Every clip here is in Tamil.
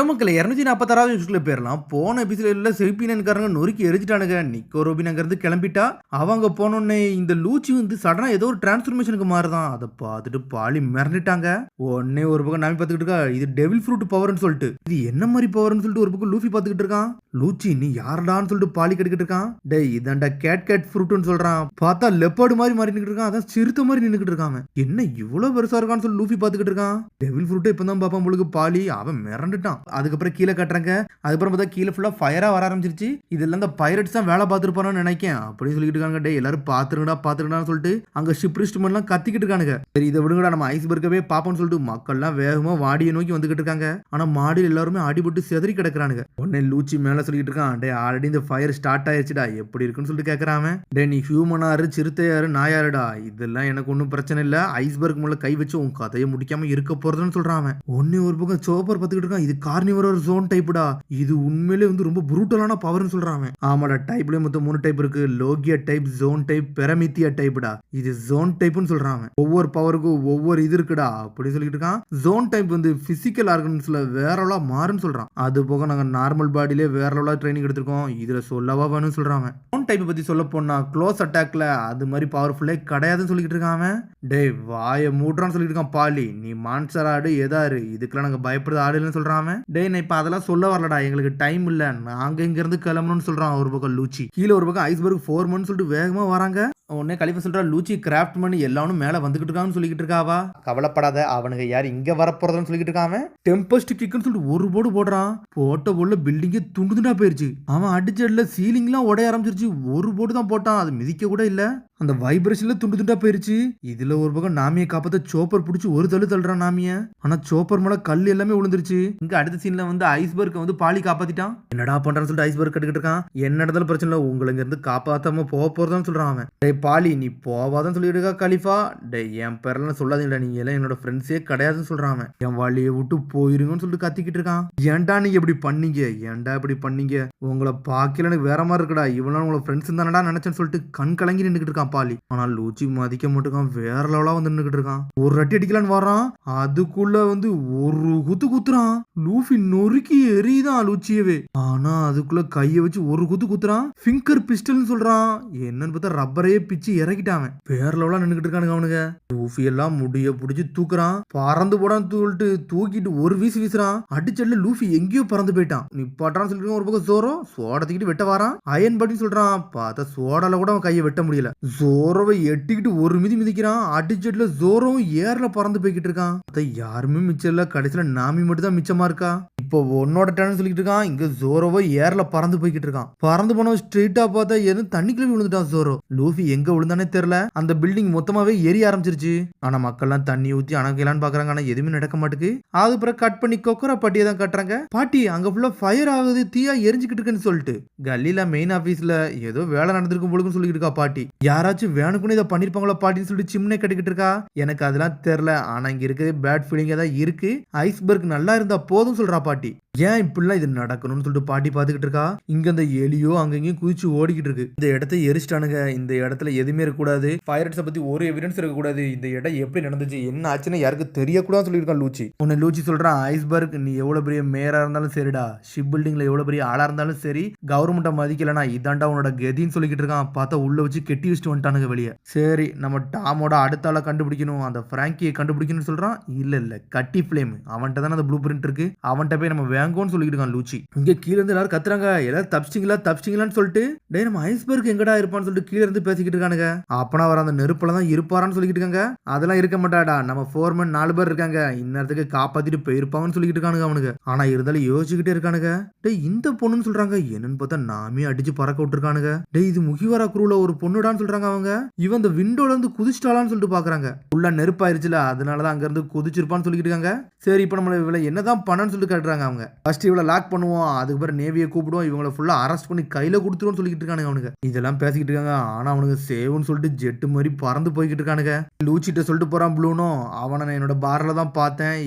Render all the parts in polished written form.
மக்கள் 246வது எபிசோட்ல போயிரலாம். போன எபிசோட்ல செல்பினன்காரங்க நொறுக்கி எரிஞ்சிட்டானுங்க. நிக்கோ ரோபின் அங்கிருந்து கிளம்பிட்டா. அவங்க போனோடனே இந்த லூச்சி வந்து சடனா ஏதோ ஒரு டிரான்ஸ்ஃபர்மேஷனுக்கு மாறுதான். அதை பார்த்துட்டு பாலி மிரண்டுட்டாங்க. உடனே ஒரு பக்கம் நாமி பார்த்துக்கிட்டு இருக்கா, இது டெவில் ஃப்ரூட் பவர்னு சொல்லிட்டு. இது என்ன மாதிரி பவர்னு சொல்லிட்டு ஒரு பக்கம் லூஃபி பார்த்துக்கிட்டு இருக்கான். லூச்சி நீ யாரடான்னு சொல்லிட்டு பாலி கட்டிக்கிட்டு இருக்கான். டேய் இதாண்டா கேட் ஃப்ரூட்னு சொல்றான். பார்த்தா லெப்பர்டு மாதிரி நின்னுட்டு இருக்கான். அதான் சிறுத்தை மாதிரி நின்னுக்கிட்டு இருக்கான். என்ன இவ்வளவு பெருசா இருக்கான்னு சொல்லி லூஃபி பார்த்துக்கிட்டு இருக்கான். டெவில் ஃப்ரூட் இப்பதான் பாப்பா முழுக்க பாலி அவன் மிரண்டுட்டான். அதுக்கப்புறம் கீழே கட்டுறாங்க. அதுக்கப்புறம் பார்த்தா கீழே ஃபுல்லா ஃபயரா வர ஆரம்பிச்சிருச்சு. இதெல்லாம் இந்த பைரட்ஸ் தான் வேலை பார்த்துருப்பானு நினைக்கேன் அப்படின்னு சொல்லிட்டு இருக்காங்க. டே எல்லாரும் பாத்துருங்கடான்னு சொல்லிட்டு அங்க ஷிப்ரிஸ்ட்மென்ட்லாம் கத்திக்கிட்டு இருக்கானுங்க. சரி இதை விடுங்கடா நம்ம ஐஸ்பர்கவே பாப்போம்னு சொல்லிட்டு மக்கள்லாம் வேகமா வாடியை நோக்கி வந்துகிட்டு இருக்காங்க. ஆனா மாடியில் எல்லாருமே அடிபட்டு செதறி கிடக்குறானுங்க. உடனே லூச்சி மேல சொல்லிட்டு இருக்கான், டே ஆல்ரெடி இந்த ஃபயர் ஸ்டார்ட் ஆயிடுச்சுடா, எப்படி இருக்குன்னு சொல்லிட்டு கேட்கறான். டே நீ ஹியூமனாரு சிறுத்தையாரு நாயாருடா, இதெல்லாம் எனக்கு ஒன்றும் பிரச்சனை இல்லை. ஐஸ்பர்க் மேல கை வச்சு உன் கதையை முடிக்காம இருக்க போறதுன்னு சொல்றான். ஒன்னே ஒரு பக்கம் சோப்பர் பார்த்துக்கிட்டு இருக்கான். இது கார்னிவர் ஜோன் டைப்டா, இது உண்மையிலே வந்து ரொம்ப புரூட்டலான பவர்னு சொல்றான். ஆமாடா டைப்லயே மொத்தம் 3 டைப் இருக்கு. Logia type, Zoan type, Paramecia டைப்டா. இது ஜோன் டைப்னு சொல்றான். ஒவ்வொரு பவருக்கும் ஒவ்வொரு இது இருக்குடா அப்படி சொல்லிட்டு இருக்கான். ஜோன் டைப் வந்து பிசிக்கல் ஆர்கன்ஸ்ல வேறவளா மாறுன்னு சொல்றான். அது போக நாங்க நார்மல் பாடியிலே வேறவளா ட்ரைனிங் எடுத்திருக்கோம், இதுல சொல்லவா வேணும்னு சொல்றான். ஜோன் டைப் பத்தி சொல்ல போனா க்ளோஸ் அட்டாக்ல அது மாதிரி பவர்ஃபுல்லே கிடையாதுன்னு சொல்லிட்டு இருக்கான். டேய் வாய மூட்றான்னு சொல்லிட்டு இருக்கான் பாலி. நீ மான்சர் ஆடு எதாரு, இதுக்கெல்லாம் நாங்க பயப்படுறது ஆடுன்னு சொல்றான். டேய் நான் இப்ப அதெல்லாம் சொல்ல வரலடா, எங்களுக்கு டைம் இல்ல, நாங்க இங்க இருந்து கிளம்பணும்னு சொல்றான் ஒரு பக்கம் லூச்சி. கீழே ஒரு பக்கம் ஐஸ்பர்க் 4 மந்த்ஸ் சொல்லிட்டு வேகமா வராங்க. உடனே கலிஃபா சொல்றா, லூச்சி கிராஃப்ட் பண்ணி எல்லாரும் மேல வந்துகிட்டு இருக்கான்னு சொல்லிட்டு இருக்காவா. கவலைப்படாத, அவனுங்க யார் இங்க வரப்போறதுன்னு சொல்லிட்டு இருக்கான். டெம்பஸ்ட் கிக்னு சொல்லிட்டு ஒரு போர்டு போடுறான். போட்ட போல பில்டிங்கே துண்டுதுண்டா போயிருச்சு. அவன் அடிச்சதுல சீலிங்லாம் உடைய ஆரம்பிச்சிருச்சு. ஒரு போர்டு தான் போட்டான், அது மிதிக்க கூட இல்ல. அந்த வைப்ரேஷன்ல துண்டுதுண்டா போயிருச்சு. இதுல ஒரு பக்கம் நாமியை காப்பாத்த சோப்பர் பிடிச்சி ஒரு தள்ளுறான் நாமிய. ஆனா சோப்பர் மேல கல் எல்லாமே விழுந்துருச்சு. இங்க அடுத்த சீன்ல வந்து ஐஸ்பர்க் வந்து பாலி காப்பாத்திட்டான். என்னடா பண்றான்னு சொல்லிட்டு ஐஸ்பர்க் கட்டுக்கிட்டு இருக்கான். என்ன இடத்துல பிரச்சனை இல்ல, உங்களை இங்க இருந்து காப்பாத்தாம போறதான்னு சொல்றான் அவன். டே பாலி நீ போவாதான் சொல்லிட்டு இருக்கா கலிஃபா. டே என் பேரெல்லாம் சொல்லாதீங்களா, நீங்க எல்லாம் என்னோட ஃப்ரெண்ட்ஸே கிடையாதுன்னு சொல்றான் அவன். என் வழியை விட்டு போயிருங்கன்னு சொல்லிட்டு கத்திக்கிட்டு இருக்கான். ஏன்டா நீங்க இப்படி பண்ணீங்க, ஏன்டா இப்படி பண்ணீங்க, உங்களை பாக்கல எனக்கு வேற மாதிரி இருக்குடா, இவ்வளவு உங்களை ஃப்ரெண்ட்ஸ் தானடா நினைச்சேன்னு சொல்லிட்டு கண் கலங்கி நின்றுட்டு இருக்கான் பாலி. ஆனால் லூச்சி மதிக்க மாட்டுக்கான், வேற லெவலா வந்து நின்றுட்டு இருக்கான். ஒரு அட்டி அடிக்கலான்னு வரான், அதுக்குள்ள வந்து ஒரு குத்துறான். லூஃபி நொறுக்கி எரியுதான் லூச்சியவே. ஆனா அதுக்குள்ள கையை வச்சு ஒரு குத்துறான். ஃபிங்கர் பிஸ்டல்னு சொல்றான். என்னன்னு பார்த்தா ரப்பரையே பிச்சு இறக்கிட்டான். வேற லெவலா நின்றுட்டு இருக்கானுங்க அவனுங்க. லூஃபி எல்லாம் முடிய பிடிச்சி தூக்குறான். பறந்து போடான்னு சொல்லிட்டு தூக்கிட்டு ஒரு வீசுறான். அடிச்சல்ல லூஃபி எங்கேயோ பறந்து போயிட்டான். நிப்பாட்டான்னு சொல்லிட்டு ஒரு பக்கம் ஜோரோ சோடத்துக்கிட்டு வெட்ட வாரான். அயன் பட்டின்னு சொல்றான். பார்த்தா சோடால கூட அவன் கையை வெட்ட முடியல. ஜோரோவை எட்டிக்கிட்டு ஒரு மிதிக்கிறான். அடிச்சட்ல ஜோரோவும் ஏர்ல பறந்து போய்கிட்டு இருக்கான். யாருமே மிச்சம் இல்ல, கடைசியில நாமி மட்டும் தான் மிச்சமா இருக்கா. இப்போ உன்னோட டர்ன் சொல்லிட்டு இருக்கான். இங்க ஜோரோவை ஏர்ல பறந்து போய்கிட்டு இருக்கான். பறந்து போனவன் ஸ்ட்ரெயிட்டா பார்த்தா எதுவும் தண்ணிக்குள்ள விழுந்துட்டான் ஜோரோ. லூஃபி எங்க விழுந்தானே தெரியல. அந்த பில்டிங் மொத்தமாவே எரிய ஆரம்பிச்சிருச்சு. ஆனா மக்கள்லாம் தண்ணி ஊத்தி அணக்கலான்னு பாக்குறாங்க. ஆனா எதுவுமே நடக்க மாட்டுக்கு. அது பிறகு கட் பண்ணி கொக்கரா பாட்டியை தான் கட்டுறாங்க. பாட்டி அங்க ஃபுல்லா ஃபயர் ஆகுது, தீயா எரிஞ்சுக்கிட்டு இருக்குன்னு சொல்லிட்டு கல்லில மெயின் ஆபீஸ்ல ஏதோ வேலை நடந்திருக்கும் போலுன்னு சொல்லிட்டு இருக்கா பாட்டி. யாராச்சும் வேணுக்குன்னு இதை பண்ணிருப்பாங்களா பாட்டின்னு சொல்லிட்டு சிம்னே கட்டிக்கிட்டு இருக்கா. எனக்கு அதெல்லாம் தெரியல, ஆனா இங்க இருக்கிறது பேட் ஃபீலிங்கா தான் இருக்கு. ஐஸ்பர்க் நல்லா இருந்தா போதும் சொல்றா பாட்டி. ஏன் இப்படிலாம் இது நடக்கணும்னு சொல்லிட்டு பாட்டி பாத்துக்கிட்டு இருக்கா. இங்க அந்த எலியோ அங்கங்கேயும் குதிச்சு ஓடிக்கிட்டு இருக்கு. இந்த இடத்த எரிச்சிட்டானுங்க. இந்த இடத்துல எதுவுமே இருக்கக்கூடாது. பைரட்ஸை பத்தி ஒரு எவிடன்ஸ் இருக்கக்கூடாது. இந்த இடம் எப்படி நடந்துச்சு என்ன ஆச்சுன்னு யாருக்கு தெரியக்கூடாதுன்னு சொல்லியிருக்கான் லூச்சி. உன்னை லூச்சி சொல்றான், ஐஸ்பர்க் நீ எவ்வளவு பெரிய மேயரா இருந்தாலும் சரிடா, ஷிப் பில்டிங்ல எவ்வளவு பெரிய ஆளா இருந்தாலும் சரி, கவர்மெண்ட்டை மதிக்கலனா இதாண்டா உன்னோட கெதின்னு சொல்லிக்கிட்டு இருக்கான். பார்த்தா உள்ள வச்சு கெட்டி வச்சுட்டு வந்துட்டானுங்க வெளியே. சரி நம்ம டாமோட அடுத்த ஆளை கண்டுபிடிக்கணும், அந்த பிராங்கியை கண்டுபிடிக்கணும்னு சொல்றான். இல்ல கட்டி பிளேம் அவன்கிட்ட தானே அந்த ப்ளூ பிரிண்ட் இருக்கு, அவன்கிட்ட போய் நம்ம வேங்கோன்னு சொல்லிட்டு இருக்கான் லூச்சி. இங்க கீழ இருந்து எல்லாரும் கத்துறாங்க, எல்லாரும் தப்பிச்சிங்களான்னு சொல்லிட்டு. டே நம்ம ஐஸ்பர்க் எங்கடா இருப்பான்னு சொல்லிட்டு கீழ இருந்து பேசிக்கிட்டு இருக்கானுங்க. அப்பனா வர அந்த நெருப்புல தான் இருப்பாரான்னு சொல்லிட்டு இருக்காங்க. அதெல்லாம் இருக்க மாட்டாடா, நம்ம ஃபோர்மேன் 4 பேர் இருக்காங்க, இந்நேரத்துக்கு காப்பாத்திட்டு போயிருப்பாங்கன்னு சொல்லிட்டு இருக்கானுங்க அவனுக்கு. ஆனா இருந்தாலும் யோசிச்சுக்கிட்டே இருக்கானுங்க. டே இந்த பொண்ணுன்னு சொல்றாங்க. என்னன்னு பார்த்தா நாமே அடிச்சு பறக்க விட்டுருக்கானுங்க. டே இது முகிவாரா குரூல ஒரு பொண்ணுடான்னு சொல்றாங்க அவங்க. இவன் இந்த விண்டோல இருந்து குதிச்சிட்டாலான்னு சொல்லிட்டு பாக்குறாங்க. உள்ள நெருப்பாயிருச்சுல, அதனாலதான் அங்க இருந்து குதிச்சிருப்பான்னு சொல்லிட்டு இருக்காங்க. சரி இப்ப நம்மள இவளை என்னதான் பண்ணன்னு சொல்லிட்டு கேட்டுறாங்க அவங்க. ஃபர்ஸ்ட் இவளை லாக் பண்ணுவோம், அதுக்கு பிறகு நேவியை கூப்பிடுவோம், இவங்களை ஃபுல்லா அரெஸ்ட் பண்ணி கையில கொடுத்துருவோம்னு சொல்லிட்டு இருக்கானுங்க அவனுங்க. இதெல்லாம் பேசிக்கிட்டு இருக்காங்க. ஆனா அவனுக்கு சேவ்னு சொல்லிட்டு ஜெட்டு மாதிரி பறந்து போய்கிட்டு இருக்கானுங்க. லூச்சிட்ட சொல்லிட்டு போறான் ப்ளூனோ, அவனை நான் என்னோட பார்ல தான் பார்த்தேன்,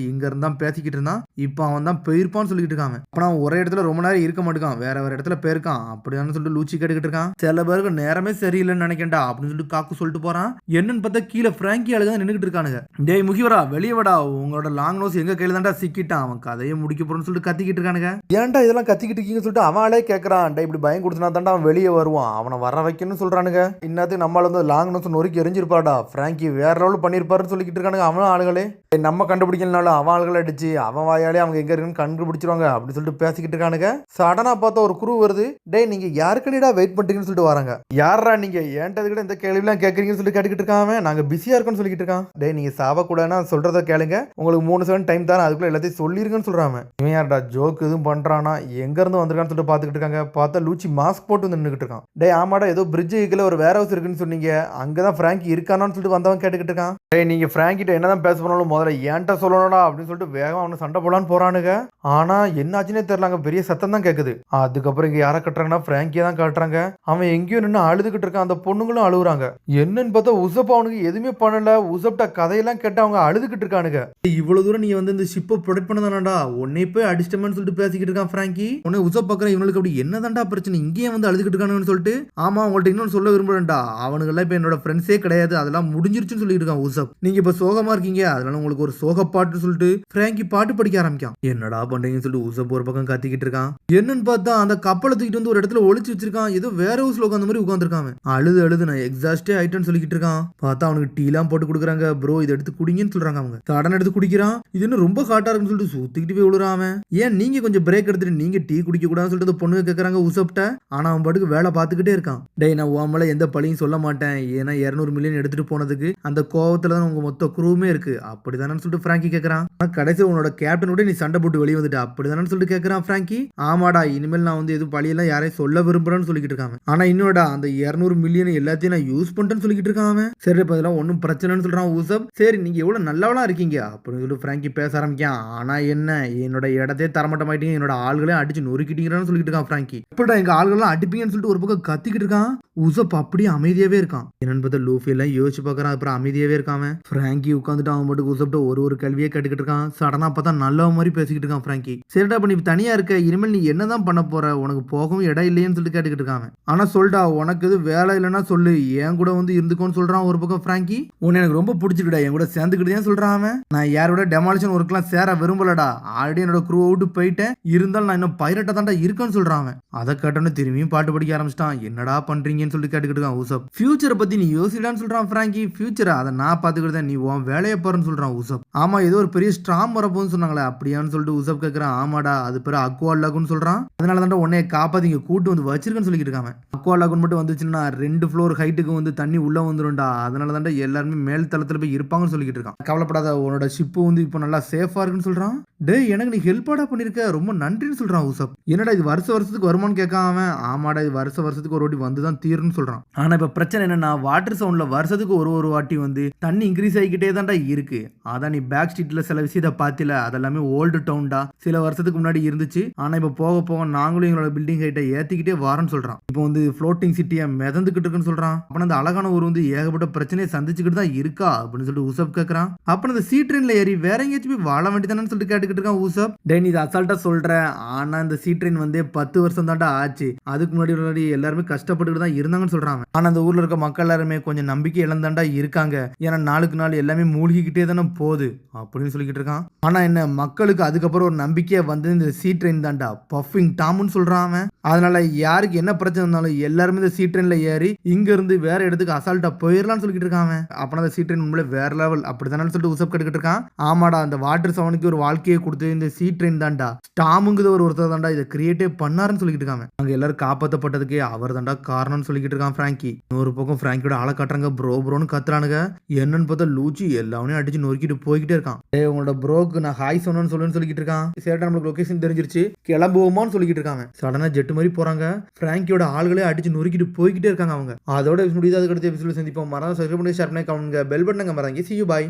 இங்க இருந்தான் பேசிக்கிட்டு இருந்தான், இப்ப அவன் தான் போயிருப்பான்னு சொல்லிட்டு இருக்காங்க. அப்ப நான் ஒரே இடத்துல ரொம்ப நேரம் இருக்க மாட்டேங்கான், வேற இடத்துல போயிருக்கான் அப்படிதான் சொல்லிட்டு லூச்சி கேட்டுக்கிட்டு இருக்கான். சில பேருக்கு நேரமே சரியில்லைன்னு நினைக்கேன்டா அப்படின்னு சொல்லிட்டு காக்கு சொல்லிட்டு போறான். என்னன்னு பார்த்தா கீழே பிராங்கி ஆளுங்க நின்னுகிட்டு இருக்கானுங்க. டேய் முகிவரா வெளியே வாடா, உங்களோட லாங் நோஸ் எங்க கையில தான்டா சிக்கிட்டான், அவன் கதையை முடிக்க போறேன்னு சொல்லிட்டு கத்திக்கிட்டு இருக்கானுங்க. ஏன்டா இதெல்லாம் கத்திக்கிட்டு இருக்கீங்கன்னு சொல்லிட்டு அவளே கேட்கறான். இப்படி பயம் கொடுத்தனா தாண்டா அவன் வெளியே வருவான், அவனை வர வைக்கணும்னு சொல்றானுங்க. இன்னத்துக்கு நம்மளால வந்து லாங் நோஸ் நொறுக்கி எரிஞ்சிருப்பாடா, பிராங்கி வேற லெவல் பண்ணிருப்பாருன்னு சொல்லிக்கிட்டு இருக்கானுங்க அவன் ஆளுகளே. நம்ம கண்டுபிடிக்கலனாலும் அவன் ஆளுகளை அடிச்சு அவன் வாயாலே அவங்க எங்க இருக்குன்னு கண்டுபிடிச்சிருவாங்க அப்படின்னு சொல்லிட்டு பேசிக்கிட்டு இருக்கானுங்க. சடனா பார்த்தா ஒரு குரு வருது. டேய் நீங்க யாருக்கடிடா வெயிட் பண்றீங்கன்னு சொல்லிட்டு வராங்க. யாரா நீங்க ஏன்டது கூட இந்த கேள்விலாம் கேட்கறீங்கன்னு சொல்லி கேட்டுக்கிட்டு இருக்கான். நாங்க பிஸியா இருக்கோம்னு சொல்லிக்கிட்டு இருக்கான். டேய் நீங்க சாவக்கூடாதுன்னா சொல்றத கேளுங்க, உங்களுக்கு 3 செகண்ட் டைம் தரேன், அதுக்குள்ள எல்லாத்தையும் சொல்லிருங்கன்னு சொல்றாங்க. இவன் யார்டா ஜோக் எதுவும் பண்றானா, எங்க இருந்து வந்திருக்கான்னு சொல்லிட்டு பாத்துக்கிட்டு இருக்காங்க. பார்த்தா லூச்சி மாஸ்க் போட்டு வந்து நின்றுட்டு இருக்கான். டேய் ஆமாடா ஏதோ பிரிட்ஜ் கீழே ஒரு வேர் ஹவுஸ் இருக்குன்னு சொன்னீங்க, அங்கதான் பிராங்கி இருக்கானான்னு சொல்லிட்டு வந்தவன் கேட்டுக்கிட்டு இருக்கான். டேய் நீங்க பிராங்கிட்ட என்னதான் பேச போனாலும் முதல்ல ஏன்ட்ட சொல்லணும்டா அப்படின்னு சொல்லிட்டு வேகம் அவனை சண்டை போலான்னு போறானுங்க. ஆனா என்னாச்சுன்னே தெரியலாங்க, பெரிய சத்தம் தான் கேக்குது. அதுக்கப்புறம் இங்க யாரை கட்டுறாங்கன்னா பிராங்கியை தான் காட்டுறாங்க. அவன் எங்கேயோ நின்று அழுதுகிட்டு இருக்கான். அந்த பொண்ணுங்களும் அழுகுறாங்க. என்னன்னு பார்த்தா உசப் அவனுக்கு எதுவுமே பண்ணல. உசப்ட கதையெல்லாம் கேட்டு அவங்க அழுதுகிட்டு இருக்கானுங்க. இவ்வளவு தூரம் நீ வந்து இந்த ஷிப்பை ப்ரொடெக்ட் பண்ணதானடா, உன்னை போய் அடிச்சிட்டமேன்னு சொல்லிட்டு பேசிக்கிட்டு இருக்கான் பிராங்கி. உன்னை உசப் பாக்குறேன், இவனுக்கு அப்படி என்னதான்டா பிரச்சனை, இங்கேயே வந்து அழுதுகிட்டு இருக்கானுன்னு சொல்லிட்டு. ஆமா உங்கள்ட்ட இன்னொன்னு சொல்ல விரும்புறேன்டா, அவனுங்கெல்லாம் இப்ப என்னோட ஃப்ரெண்ட்ஸே கிடையாது, அதெல்லாம் முடிஞ்சிருச்சுன்னு சொல்லிட்டு இருக்கான் உசப். நீங்க இப்ப சோகமா இருக்கீங்க, அதனால உங்களுக்கு ஒரு சோக பாட்டுன்னு சொல்லிட்டு பிராங்கி பாட்டு படிக்க ஆரம்பிக்கான். என்னடா பண்றீங்கன்னு சொல்லிட்டு உசப் ஒரு பக்கம் கத்திக்கிட்டு இருக்கான். என்னன்னு பார்த்தா அந்த கப்பலை தூக்கிட்டு வந்து ஒரு இடத்துல ஒளிச்சு வச்சிருக்கான். ஏதோ வேற ஹவுஸ்ல உட்காந்த மாதிரி உட்காந்துருக்கான். அழுது நான் எக்ஸாஸ்டே ஆயிட்டேன்னு சொல்லிக்கிட்டு இருக்கான். பார்த்தா அவனுக்கு டீலாம் போட்டு கொடுக்குறாங்க. ப்ரோ இதை எடுத்து குடிங்கன்னு சொல்றாங்க. அவங்க கடன் எடுத்து குடிக்கிறான். இது என்ன ரொம்ப ஹாட்டா இருக்குன்னு சொல்லிட்டு சுத்திக்கிட்டு போய் விழுறான். ஏன் நீங்க கொஞ்சம் பிரேக் எடுத்துட்டு நீங்க டீ குடிக்க கூடாதுன்னு சொல்லிட்டு பொண்ணுங்க கேட்கறாங்க உசப்ட்ட. ஆனா அவன் பாட்டுக்கு வேலை பார்த்துக்கிட்டே இருக்கான். டேய் நான் உன் எந்த பழியும் சொல்ல மாட்டேன், ஏன்னா 200 மில்லியன் எடுத்துட்டு போனதுக்கு அந்த கோவத்துல தான் உங்க மொத்த குரூவுமே இருக்கு, அப்படிதானு சொல்லிட்டு பிராங்கி கேட்கறான். கடைசி உன்னோட கேப்டனோட நீ சண்டை போட்டு வெளியே வந்துட்டு அப்படிதானு சொல்லிட்டு கேட்கறான் பிராங்கி. ஆமாடா இனிமேல் நான் வந்து எதுவும் பழியெல்லாம் யாரையும் சொல்ல விரும்புறேன்னு சொல்லிக்கிட்டு இருக்காங்க. ஆனா இன்னோட அந்த 200 மில்லியன் எல்லாத்தையும் நான் யூஸ் பண்ணிட்டேன்னு சொல்லிக்கிட்டு இருக்கான். சரி இப்ப அதெல்லாம் ஒன்னும் பிரச்சனைன்னு சொல்றான் உசப். சரி நீங்க எவ்வளவு நல்லவளா இருக்கீங்க அப்படின்னு சொல்லிட்டு பிராங்கி பேச ஆரம்பிக்கான். ஆனா என்ன என்னோட இடத்தையே தரமாட்டமாயிட்டீங்க, என்னோட ஆள்களையும் அடிச்சு நொறுக்கிட்டீங்கன்னு சொல்லிட்டு இருக்கான் பிராங்கி. எப்படா எங்க ஆள்கள்லாம் அடிப்பீங்கன்னு சொல்லிட்டு ஒரு பக்கம் கத்திக்கிட்டு இருக்கான். உசப் அப்படியே அமைதியாவே இருக்கான். என்னன்னு பார்த்தா லூஃபி எல்லாம் யோசிச்சு பாக்குறான். அப்புறம் அமைதியாவே இருக்கான். பிராங்கி உட்காந்துட்டு அவன் மட்டும் உசப்ட ஒரு கல்வியே கேட்டுக்கிட்டு இருக்கான். சடனா பார்த்தா நல்ல மாதிரி பேசிக்கிட்டு இருக்கான் பிராங்கி. சரிடா இப்ப நீ தனியா இருக்க, இனிமேல் நீ என்னதான் பண்ண போற, உனக்கு போகவும் இடம் இல்லையேன்னு சொல்லிட்டு கேட்டுக்கிட்டு இருக்காங்க. ஆனா சொல்டா உனக்கு எது வேலை இல்லைன்னா சொல்லு, என் கூட வந்து இருந்துக்கோன்னு சொல்றான் ஒரு பக்கம் பிராங்கி. உன்னை எனக்கு ரொம்ப பிடிச்சிருக்கா, என் கூட சேர்ந்துக்கிட்டே சொல்றான் அவன். நான் யாரோட டெமாலிஷன் ஒர்க்லாம் சேர விரும்பலடா, ஆல்ரெடி என்னோட குரூ விட்டு போயிட்டேன், இருந்தாலும் நான் இன்னும் பைரட்டா தாண்டா இருக்கேன்னு சொல்றான் அவன். அதை கேட்டோன்னு திரும்பியும் பாட்டு படிக்க ஆரம்பிச்சிட்டான். என்னடா பண்றீங்கன்னு சொல்லிட்டு கேட்டுக்கிட்டு இருக்கான் உசப். ஃபியூச்சரை பத்தி நீ யோசிடான்னு சொல்றான் பிராங்கி. ஃபியூச்சரை அதை நான் பாத்துக்கிட்டேன், நீ உன் வேலையை பாருன்னு சொல்றான் உசப். ஆமா ஏதோ ஒரு பெரிய ஸ்ட்ராம் வரப்போன்னு சொன்னாங்களே அப்படியான்னு சொல்லிட்டு உசப் கேட்கறான். ஆமாடா அது பேர் அக்வா லாகுன்னு சொல்றான். அதனால தாண்டா உன்னைய காப்பாத்தி இங்க கூட்டு வந்து வச்சிருக்கேன்னு சொல்லிட்டு இருக்காங்க. அக்வா லாகுன் மட்டும் வந்துச்சுன்னா 2 ஃப்ளோர் ஹைட்டுக்கு வந்து தண்ணி உள்ள வந்துரும்டா, அதனால தாண்டா எல்லாருமே மேல் தளத்துல போய் இருப்பாங்கன்னு சொல்லிட்டு இருக்கான். கவலைப்படாத, உன்னோட ஷிப்பு வந்து இப்போ நல்லா சேஃபா இருக்குன்னு சொல்றான். டேய் எனக்கு நீ ஹெல்ப்பாடா பண்ணிருக்க, ரொம்ப நன்றின்னு சொல்றான் உசப். என்னடா இது வருஷத்துக்கு வருமானு கேட்காம அவன். ஆமாடா இது வருஷத்துக்கு ஒரு வாட்டி வந்துதான் தீருன்னு சொல்றான். ஆனா இப்ப பிரச்சனை என்னன்னா வாட்டர் சவுண்ட்ல வருஷத்துக்கு ஒரு வாட்டி வந்து தண்ணி இன்க்ரீஸ் ஆகிக்கிட்டே தான்டா இருக்கு. அதான் நீ பேக் ஸ்ட்ரீட்ல சில விஷயத்த பாத்தில, அதெல்லாமே ஓல்டு டவுன்டா, சில வருஷத்துக்கு முன்னாடி இருந்துச்சு. ஆனா இப்ப போக போக நாங்களும் எங்களோட பில்டிங் ஹைட்டை ஏத்திக்கிட்டே வாரன்னு சொல்றான். இப்போ வந்து ஃப்ளோட்டிங் சிட்டியா மிதந்துகிட்டு இருக்குன்னு சொல்றான். அப்ப அந்த அழகான ஊர் வந்து ஏகப்பட்ட பிரச்சனையை சந்திச்சுக்கிட்டு தான் இருக்கா அப்படின்னு சொல்லிட்டு உசப் கேட்கறான். அப்புறம் அந்த சி ட்ரெயின்ல ஏறி வேற எங்கேயாச்சும் போய் வாழ வேண்டியதானு சொல்லிட்டு கேட்டுக்கிட்டு இருக்கான் உசப். டேய் இது அசால்ட்டா சொல்ற, ஆனா இந்த சி ட்ரெயின் வந்து 10 வருஷம் தாண்டா ஆச்சு, அதுக்கு முன்னாடி எல்லாருமே கஷ்டப்பட்டுட்டு தான் இருந்தாங்கன்னு சொல்றாங்க. ஆனா அந்த ஊர்ல இருக்க மக்கள் எல்லாருமே கொஞ்சம் நம்பிக்கை இழந்தாண்டா இருக்காங்க, ஏன்னா நாளுக்கு நாள் எல்லாமே மூழ்கிக்கிட்டே தானே போகுது அப்படின்னு சொல்லிக்கிட்டு இருக்கான். ஆனா என்ன மக்களுக்கு அதுக்கப்புறம் ஒரு நம்பிக்கையா வந்து இந்த சி ட்ரெயின் தாண்டா பஃபிங் டாம்னு சொல்றான் அவன். அதனால யாருக்கு என்ன பிரச்சனை இருந்தாலும் எல்லாருமே இந்த சி ட்ரெயின்ல ஏறி இங்க இருந்து வேற இடத்துக்கு அசால்ட்டா போயிடலாம்னு சொல்லிட்டு இருக்கான். அப்பனா அந்த சி ட்ரெயின் உண்மையில வேற லெவல் அப்படித்தானு சொல்லிட்டு உசப் கேட்டுக்கிட்டு இருக்கான். ஆமாடா அந்த வாட்டர் சவனுக்கு ஒரு வாழ்க்கையை கொடுத்து இந்த சி ட்ரெயின் தாண்டா ஸ்டாமுங்குது ஒருத்தர் தாண்டா இதை கிரியேட்டே பண்ணாருன்னு சொல்லிட்டு இருக்காங்க. அங்க எல்லாரும் காப்பாற்றப்பட்டதுக்கே அவர் தாண்டா காரணம்னு சொல்லிக்கிட்டு இருக்கான் பிராங்கி. இன்னொரு பக்கம் பிராங்கியோட ஆளை காட்டுறாங்க. ப்ரோன்னு கத்துறானுங்க. என்னன்னு பார்த்தா லூச்சி எல்லாமே அடிச்சு நொறுக்கிட்டு போய்கிட்டே இருக்கான். உங்களோட ப்ரோக்கு நான் ஹாய் சொன்னு சொல்லிக்கிட்டு இருக்கான். சேட்டா நம்மளுக்கு லொகேஷன் தெரிஞ்சிருச்சு, கிளம்புவோமான்னு சொல்லிக்கிட்டு இருக்காங்க. சடனா ஜெட்டு மாதிரி போறாங்க. பிராங்கியோட ஆளுகளே அடிச்சு நொறுக்கிட்டு போய்கிட்டே இருக்காங்க அவங்க. அதோட முடியாது. அதுக்கடுத்து எபிசோட சந்திப்போம். மறந்து சப்ஸ்கிரைப் பண்ணி ஷேர் பண்ணி கமெண்ட் பெல் பட்டனை மறந்து. See you bye.